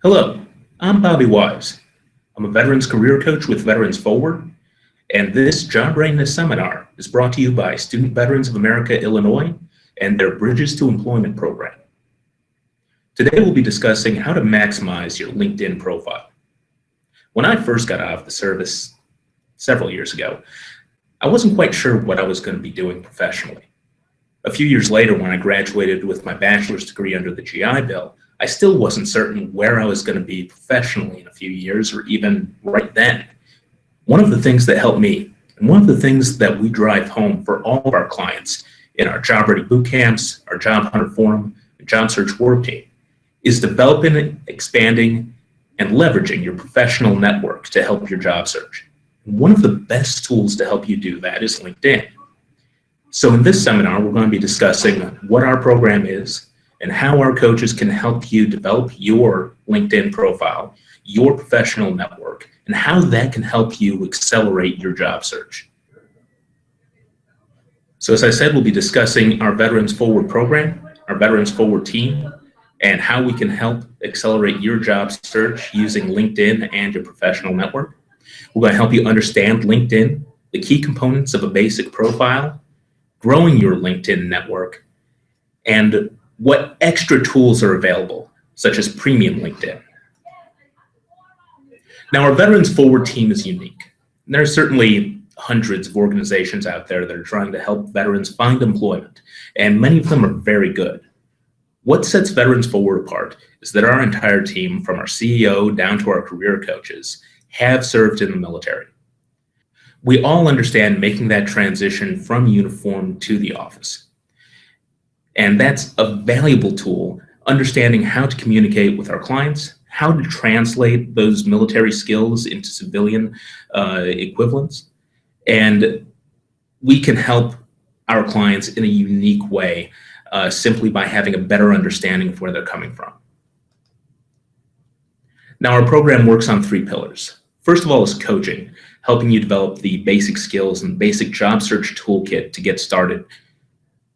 Hello, I'm Bobby Wise. I'm a veterans career coach with Veterans Forward, and this job readiness seminar is brought to you by Student Veterans of America, Illinois, and their Bridges to Employment program. Today we'll be discussing how to maximize your LinkedIn profile. When I first got out of the service several years ago, I wasn't quite sure what I was going to be doing professionally. A few years later, when I graduated with my bachelor's degree under the GI Bill, I still wasn't certain where I was going to be professionally in a few years or even right then. One of the things that helped me, and one of the things that we drive home for all of our clients in our job ready boot camps, our job hunter forum, and job search work team, is developing, expanding, and leveraging your professional network to help your job search. One of the best tools to help you do that is LinkedIn. So in this seminar, we're going to be discussing what our program is and how our coaches can help you develop your LinkedIn profile, your professional network, and how that can help you accelerate your job search. So as I said, we'll be discussing our Veterans Forward program, our Veterans Forward team, and how we can help accelerate your job search using LinkedIn and your professional network. We're going to help you understand LinkedIn, the key components of a basic profile, growing your LinkedIn network, and what extra tools are available, such as premium LinkedIn. Now, our Veterans Forward team is unique. There are certainly hundreds of organizations out there that are trying to help veterans find employment, and many of them are very good. What sets Veterans Forward apart is that our entire team, from our CEO down to our career coaches, have served in the military. We all understand making that transition from uniform to the office. And that's a valuable tool, understanding how to communicate with our clients, how to translate those military skills into civilian equivalents. And we can help our clients in a unique way simply by having a better understanding of where they're coming from. Now, our program works on three pillars. First of all is coaching, helping you develop the basic skills and basic job search toolkit to get started.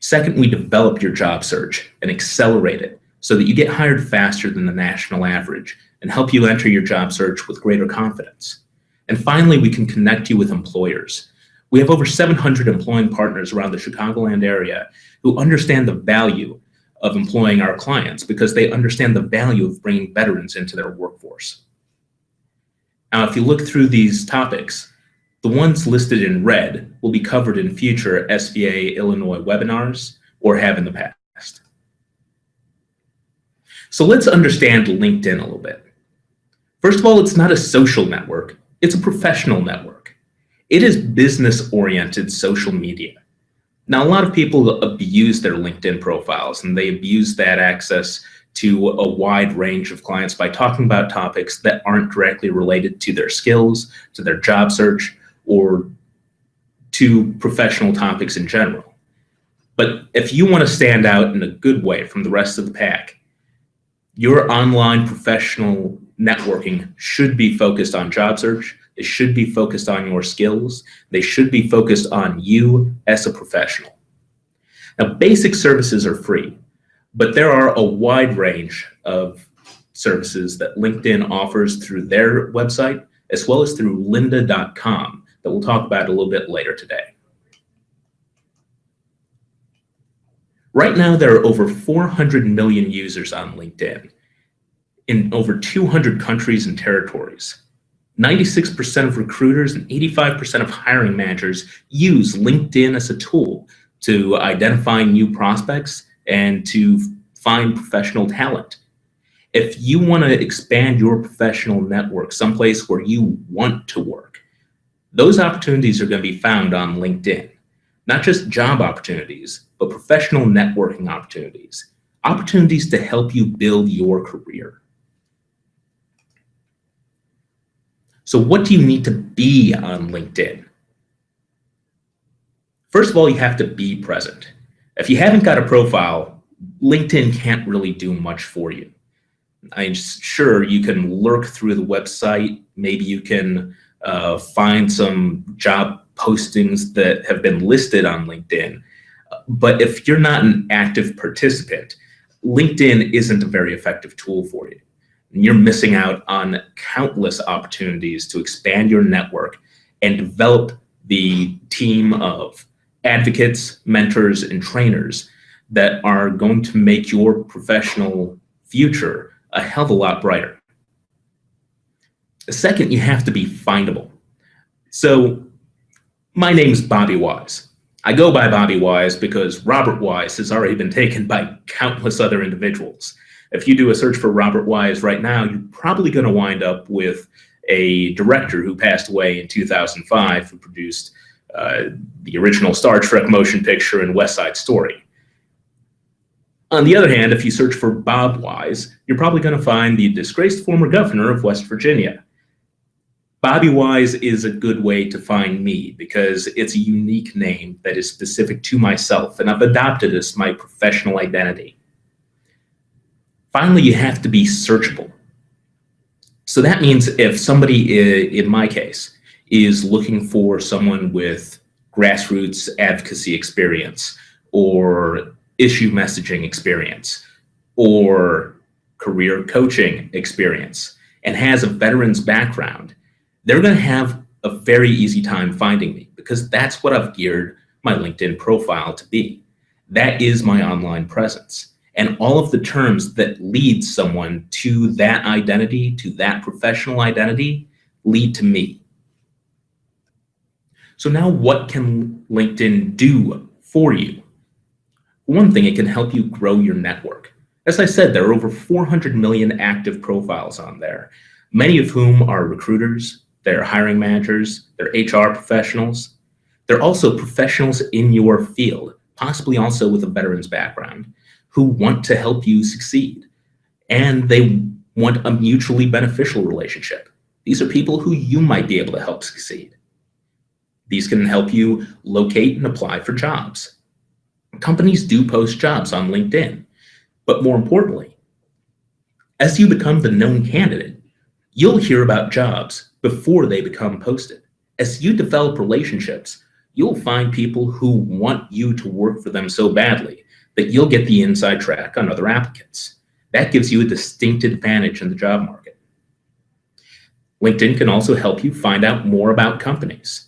Second, we develop your job search and accelerate it so that you get hired faster than the national average and help you enter your job search with greater confidence. And finally, we can connect you with employers. We have over 700 employing partners around the Chicagoland area who understand the value of employing our clients because they understand the value of bringing veterans into their workforce. Now, if you look through these topics, the ones listed in red will be covered in future SVA Illinois webinars or have in the past. So let's understand LinkedIn a little bit. First of all, it's not a social network, it's a professional network. It is business-oriented social media. Now, a lot of people abuse their LinkedIn profiles and they abuse that access to a wide range of clients by talking about topics that aren't directly related to their skills, to their job search, or to professional topics in general. But if you want to stand out in a good way from the rest of the pack, your online professional networking should be focused on job search. It should be focused on your skills. They should be focused on you as a professional. Now, basic services are free, but there are a wide range of services that LinkedIn offers through their website, as well as through lynda.com, that we'll talk about a little bit later today. Right now, there are over 400 million users on LinkedIn in over 200 countries and territories. 96% of recruiters and 85% of hiring managers use LinkedIn as a tool to identify new prospects and to find professional talent. If you want to expand your professional network someplace where you want to work, those opportunities are going to be found on LinkedIn. Not just job opportunities, but professional networking opportunities. Opportunities to help you build your career. So what do you need to be on LinkedIn? First of all, you have to be present. If you haven't got a profile, LinkedIn can't really do much for you. I'm sure you can lurk through the website. Maybe you can find some job postings that have been listed on LinkedIn. But if you're not an active participant, LinkedIn isn't a very effective tool for you. You're missing out on countless opportunities to expand your network and develop the team of advocates, mentors, and trainers that are going to make your professional future a hell of a lot brighter. Second, you have to be findable. So my name is Bobby Wise. I go by Bobby Wise because Robert Wise has already been taken by countless other individuals. If you do a search for Robert Wise right now, you're probably going to wind up with a director who passed away in 2005 who produced the original Star Trek motion picture and West Side Story. On the other hand, if you search for Bob Wise, you're probably going to find the disgraced former governor of West Virginia. Bobby Wise is a good way to find me because it's a unique name that is specific to myself, and I've adopted it as my professional identity. Finally, you have to be searchable. So that means if somebody, in my case, is looking for someone with grassroots advocacy experience or issue messaging experience or career coaching experience and has a veteran's background, they're going to have a very easy time finding me because that's what I've geared my LinkedIn profile to be. That is my online presence. And all of the terms that lead someone to that identity, to that professional identity, lead to me. So now what can LinkedIn do for you? One thing, it can help you grow your network. As I said, there are over 400 million active profiles on there, many of whom are recruiters, they're hiring managers, they're HR professionals. They're also professionals in your field, possibly also with a veteran's background, who want to help you succeed. And they want a mutually beneficial relationship. These are people who you might be able to help succeed. These can help you locate and apply for jobs. Companies do post jobs on LinkedIn, but more importantly, as you become the known candidate, you'll hear about jobs before they become posted. As you develop relationships, you'll find people who want you to work for them so badly that you'll get the inside track on other applicants. That gives you a distinct advantage in the job market. LinkedIn can also help you find out more about companies.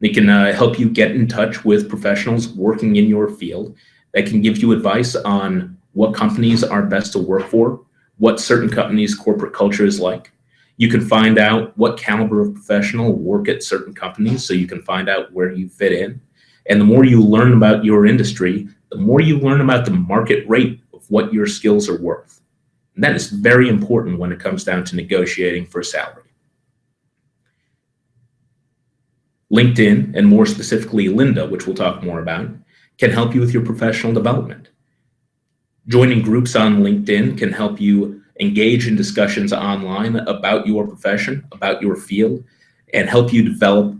It can help you get in touch with professionals working in your field that can give you advice on what companies are best to work for, what certain companies' corporate culture is like. You can find out what caliber of professional work at certain companies so you can find out where you fit in. And the more you learn about your industry, the more you learn about the market rate of what your skills are worth. And that is very important when it comes down to negotiating for a salary. LinkedIn, and more specifically Lynda, which we'll talk more about, can help you with your professional development. Joining groups on LinkedIn can help you engage in discussions online about your profession, about your field, and help you develop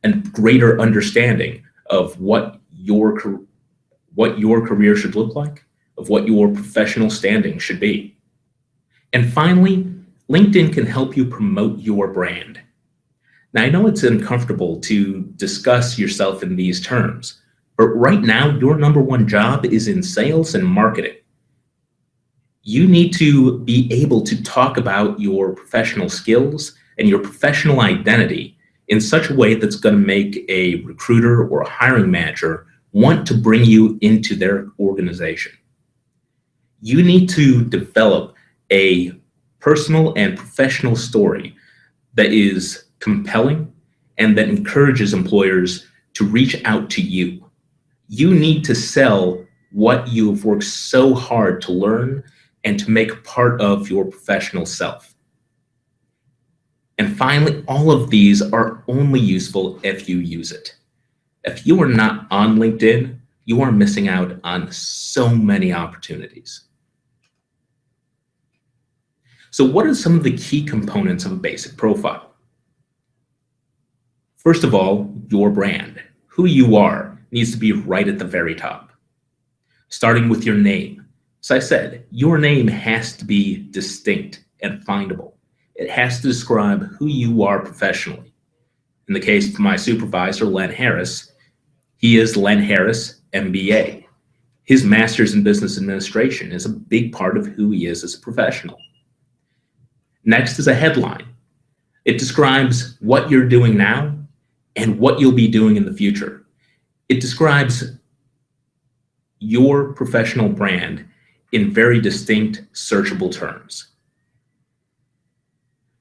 a greater understanding of what your career should look like, of what your professional standing should be. And finally, LinkedIn can help you promote your brand. Now, I know it's uncomfortable to discuss yourself in these terms, but right now, your number one job is in sales and marketing. You need to be able to talk about your professional skills and your professional identity in such a way that's going to make a recruiter or a hiring manager want to bring you into their organization. You need to develop a personal and professional story that is compelling and that encourages employers to reach out to you. You need to sell what you've worked so hard to learn and to make part of your professional self. And finally, all of these are only useful if you use it. If you are not on LinkedIn, you are missing out on so many opportunities. So what are some of the key components of a basic profile? First of all, your brand. Who you are needs to be right at the very top. Starting with your name. As I said, your name has to be distinct and findable. It has to describe who you are professionally. In the case of my supervisor, Len Harris, he is Len Harris, MBA. His master's in business administration is a big part of who he is as a professional. Next is a headline. It describes what you're doing now and what you'll be doing in the future. It describes your professional brand in very distinct, searchable terms.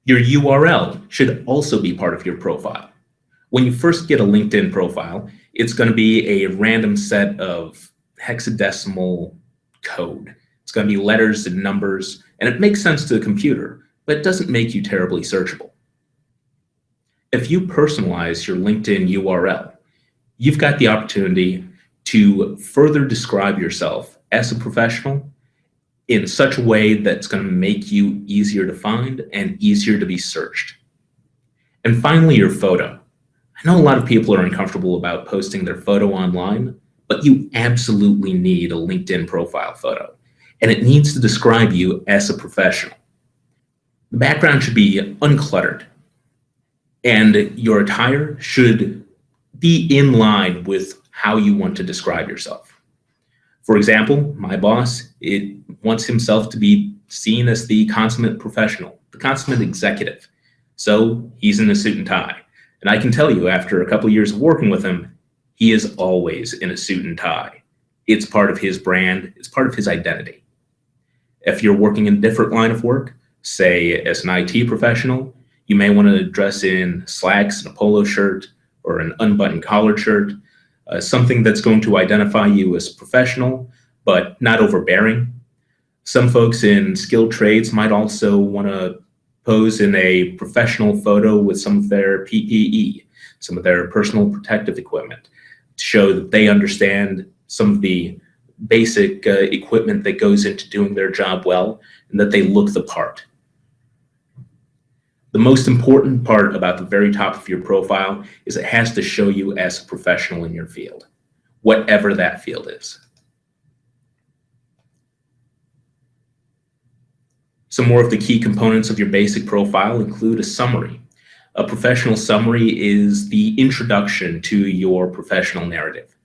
Your URL should also be part of your profile. When you first get a LinkedIn profile, it's going to be a random set of hexadecimal code. It's going to be letters and numbers, and it makes sense to the computer, but it doesn't make you terribly searchable. If you personalize your LinkedIn URL, you've got the opportunity to further describe yourself as a professional in such a way that's going to make you easier to find and easier to be searched. And finally, your photo. I know a lot of people are uncomfortable about posting their photo online, but you absolutely need a LinkedIn profile photo, and it needs to describe you as a professional. The background should be uncluttered, and your attire should be in line with how you want to describe yourself. For example, my boss, wants himself to be seen as the consummate professional, the consummate executive. So he's in a suit and tie. And I can tell you, after a couple of years of working with him, he is always in a suit and tie. It's part of his brand. It's part of his identity. If you're working in a different line of work, say as an IT professional, you may want to dress in slacks and a polo shirt or an unbuttoned collared shirt, something that's going to identify you as professional, but not overbearing. Some folks in skilled trades might also want to pose in a professional photo with some of their PPE, some of their personal protective equipment, to show that they understand some of the basic equipment that goes into doing their job well, and that they look the part. The most important part about the very top of your profile is it has to show you as a professional in your field, whatever that field is. Some more of the key components of your basic profile include a summary. A professional summary is the introduction to your professional narrative.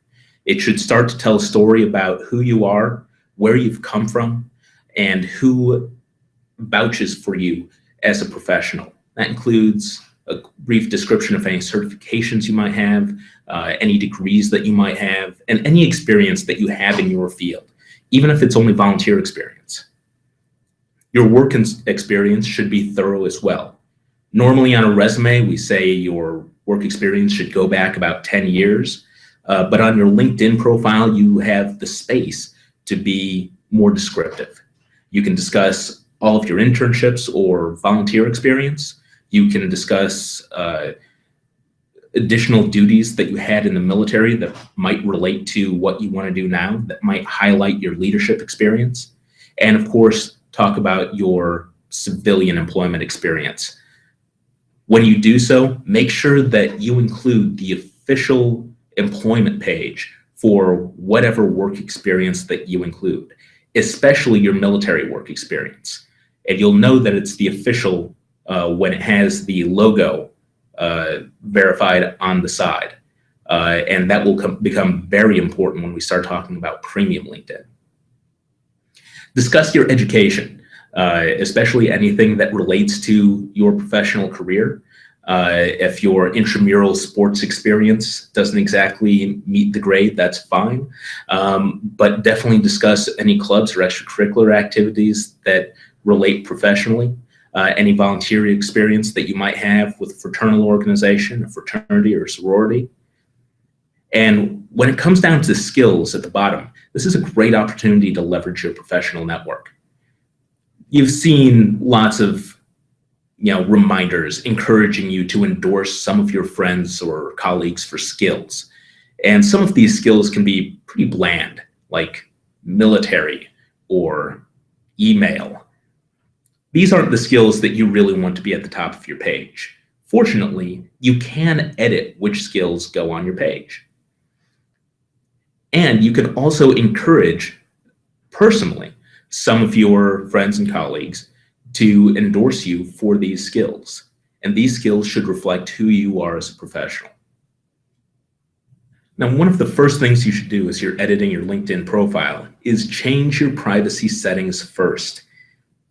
It should start to tell a story about who you are, where you've come from, and who vouches for you as a professional. That includes a brief description of any certifications you might have, any degrees that you might have, and any experience that you have in your field, even if it's only volunteer experience. Your work experience should be thorough as well. Normally on a resume, we say your work experience should go back about 10 years, but on your LinkedIn profile, you have the space to be more descriptive. You can discuss all of your internships or volunteer experience. You can discuss additional duties that you had in the military that might relate to what you want to do now, that might highlight your leadership experience. And of course, talk about your civilian employment experience. When you do so, make sure that you include the official employment page for whatever work experience that you include, especially your military work experience. And you'll know that it's the official when it has the logo verified on the side. And that will become very important when we start talking about premium LinkedIn. Discuss your education, especially anything that relates to your professional career. If your intramural sports experience doesn't exactly meet the grade, that's fine. But definitely discuss any clubs or extracurricular activities that relate professionally. Any volunteer experience that you might have with a fraternal organization, a fraternity or a sorority. And when it comes down to skills at the bottom, this is a great opportunity to leverage your professional network. You've seen lots of reminders encouraging you to endorse some of your friends or colleagues for skills. And some of these skills can be pretty bland, like military or email. These aren't the skills that you really want to be at the top of your page. Fortunately, you can edit which skills go on your page. And you can also encourage, personally, some of your friends and colleagues to endorse you for these skills. And these skills should reflect who you are as a professional. Now, one of the first things you should do as you're editing your LinkedIn profile is change your privacy settings first.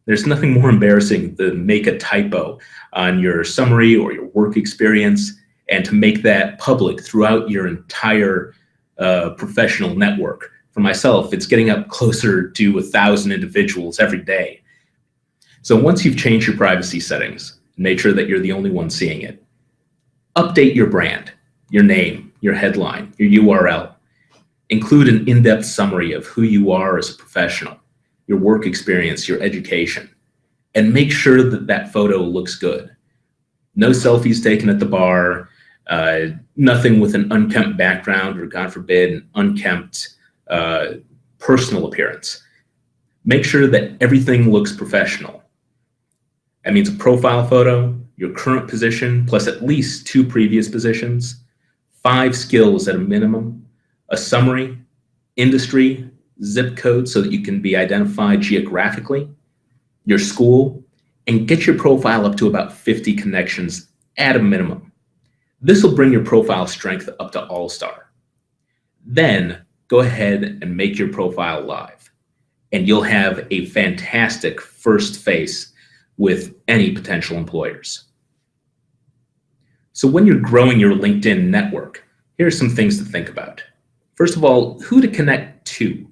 There's nothing more embarrassing than make a typo on your summary or your work experience and to make that public throughout your entire professional network. For myself, it's getting up closer to 1,000 individuals every day. So once you've changed your privacy settings, make sure that you're the only one seeing it. Update your brand, your name, your headline, your URL. Include an in-depth summary of who you are as a professional, your work experience, your education, and make sure that that photo looks good. No selfies taken at the bar, nothing with an unkempt background or, God forbid, an unkempt personal appearance. Make sure that everything looks professional. That means a profile photo, your current position, plus at least 2 previous positions, 5 skills at a minimum, a summary, industry, zip code so that you can be identified geographically, your school, and get your profile up to about 50 connections at a minimum. This will bring your profile strength up to all-star. Then go ahead and make your profile live, and you'll have a fantastic first face with any potential employers. So when you're growing your LinkedIn network, here are some things to think about. First of all, who to connect to.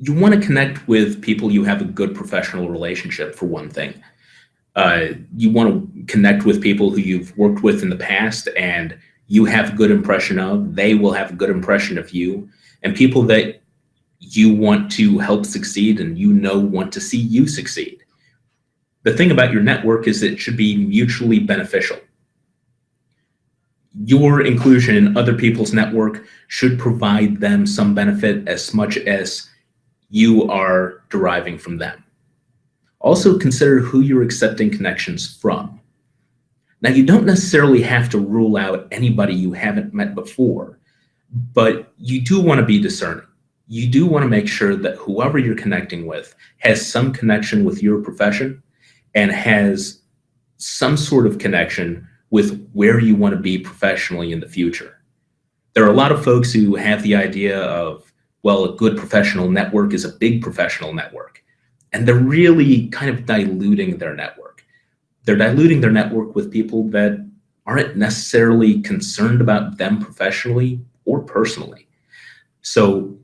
You want to connect with people you have a good professional relationship, for one thing. You want to connect with people who you've worked with in the past and you have a good impression of, they will have a good impression of you, and people that you want to help succeed and want to see you succeed. The thing about your network is it should be mutually beneficial. Your inclusion in other people's network should provide them some benefit as much as you are deriving from them. Also consider who you're accepting connections from. Now, you don't necessarily have to rule out anybody you haven't met before, but you do want to be discerning. You do want to make sure that whoever you're connecting with has some connection with your profession and has some sort of connection with where you want to be professionally in the future. There are a lot of folks who have the idea of, well, a good professional network is a big professional network. And they're really kind of diluting their network. They're diluting their network with people that aren't necessarily concerned about them professionally or personally. So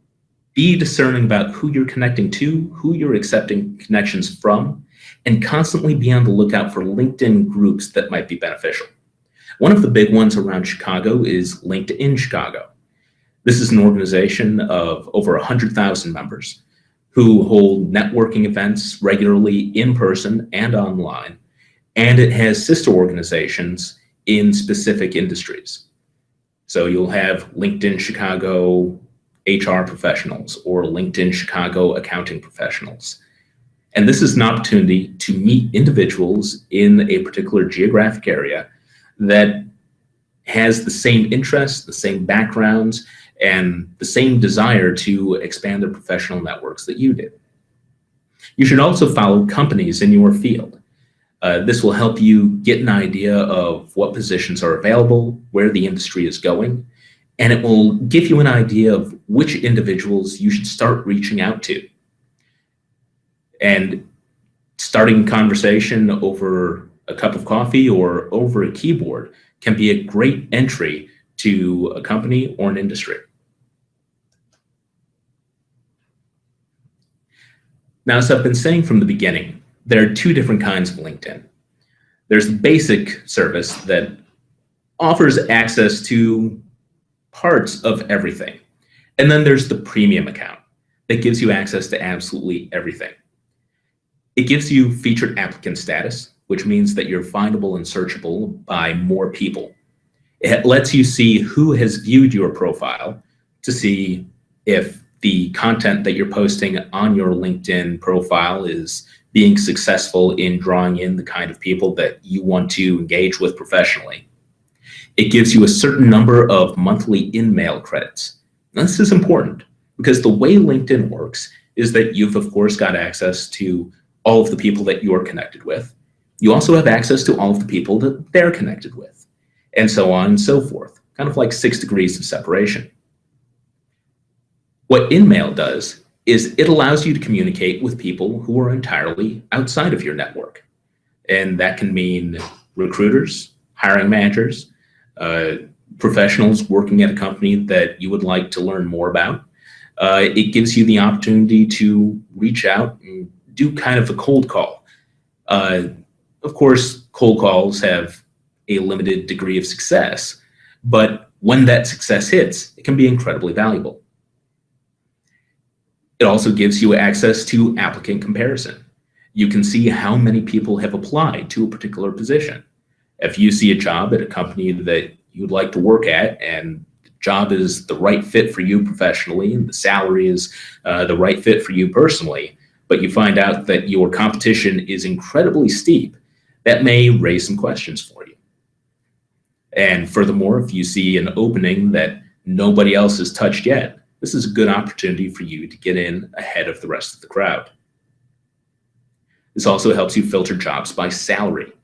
be discerning about who you're connecting to, who you're accepting connections from, and constantly be on the lookout for LinkedIn groups that might be beneficial. One of the big ones around Chicago is LinkedIn Chicago. This is an organization of over 100,000 members who hold networking events regularly in person and online, and it has sister organizations in specific industries. So you'll have LinkedIn Chicago HR professionals or LinkedIn Chicago accounting professionals. And this is an opportunity to meet individuals in a particular geographic area that has the same interests, the same backgrounds, and the same desire to expand their professional networks that you did. You should also follow companies in your field. This will help you get an idea of what positions are available, where the industry is going, and it will give you an idea of which individuals you should start reaching out to. And starting conversation over a cup of coffee or over a keyboard can be a great entry to a company or an industry. Now, as I've been saying from the beginning, there are 2 different kinds of LinkedIn. There's the basic service that offers access to parts of everything. And then there's the premium account that gives you access to absolutely everything. It gives you featured applicant status, which means that you're findable and searchable by more people. It lets you see who has viewed your profile to see if the content that you're posting on your LinkedIn profile is being successful in drawing in the kind of people that you want to engage with professionally. It gives you a certain number of monthly in-mail credits. Now, this is important because the way LinkedIn works is that you've, of course, got access to all of the people that you're connected with. You also have access to all of the people that they're connected with, and so on and so forth, kind of like 6 degrees of separation. What InMail does is it allows you to communicate with people who are entirely outside of your network. And that can mean recruiters, hiring managers, professionals working at a company that you would like to learn more about. It gives you the opportunity to reach out and do kind of a cold call. Of course, cold calls have a limited degree of success, but when that success hits, it can be incredibly valuable. It also gives you access to applicant comparison. You can see how many people have applied to a particular position. If you see a job at a company that you'd like to work at and the job is the right fit for you professionally and the salary is the right fit for you personally, but you find out that your competition is incredibly steep, that may raise some questions for you. And furthermore, if you see an opening that nobody else has touched yet, this is a good opportunity for you to get in ahead of the rest of the crowd. This also helps you filter jobs by salary.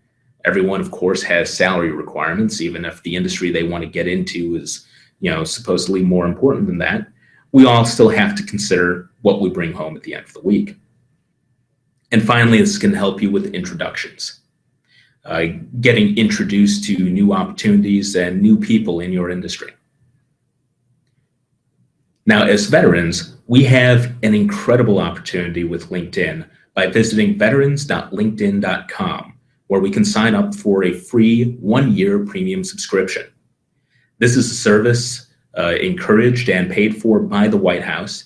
Everyone, of course, has salary requirements, even if the industry they want to get into is, supposedly more important than that. We all still have to consider what we bring home at the end of the week. And finally, this can help you with introductions. Getting introduced to new opportunities and new people in your industry. Now, as veterans, we have an incredible opportunity with LinkedIn by visiting veterans.linkedin.com, where we can sign up for a free 1-year premium subscription. This is a service encouraged and paid for by the White House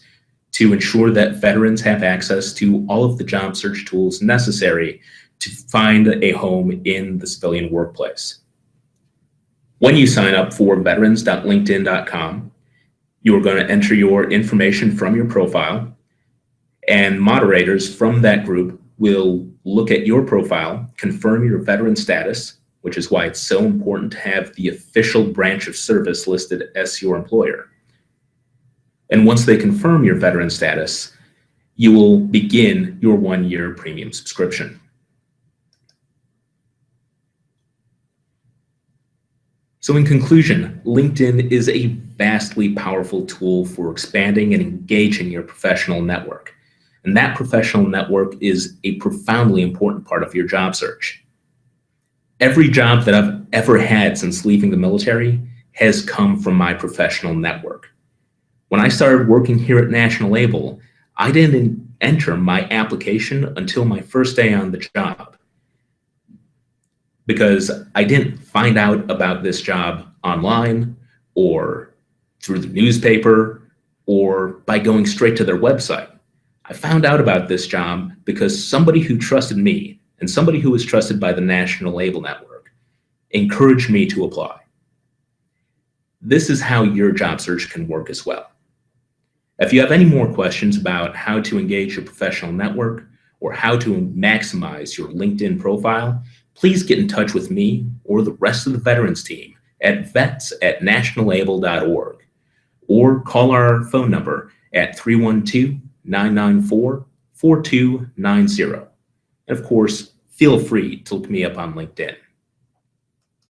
to ensure that veterans have access to all of the job search tools necessary to find a home in the civilian workplace. When you sign up for veterans.linkedin.com, you are going to enter your information from your profile, and moderators from that group will look at your profile, confirm your veteran status, which is why it's so important to have the official branch of service listed as your employer. And once they confirm your veteran status, you will begin your 1-year premium subscription. So in conclusion, LinkedIn is a vastly powerful tool for expanding and engaging your professional network. And that professional network is a profoundly important part of your job search. Every job that I've ever had since leaving the military has come from my professional network. When I started working here at National Able, I didn't enter my application until my first day on the job, because I didn't find out about this job online or through the newspaper or by going straight to their website. I found out about this job because somebody who trusted me and somebody who was trusted by the National Able Network encouraged me to apply. This is how your job search can work as well. If you have any more questions about how to engage your professional network or how to maximize your LinkedIn profile, please get in touch with me or the rest of the veterans team at vets@nationalable.org or call our phone number at 312-994-4290. And of course, feel free to look me up on LinkedIn.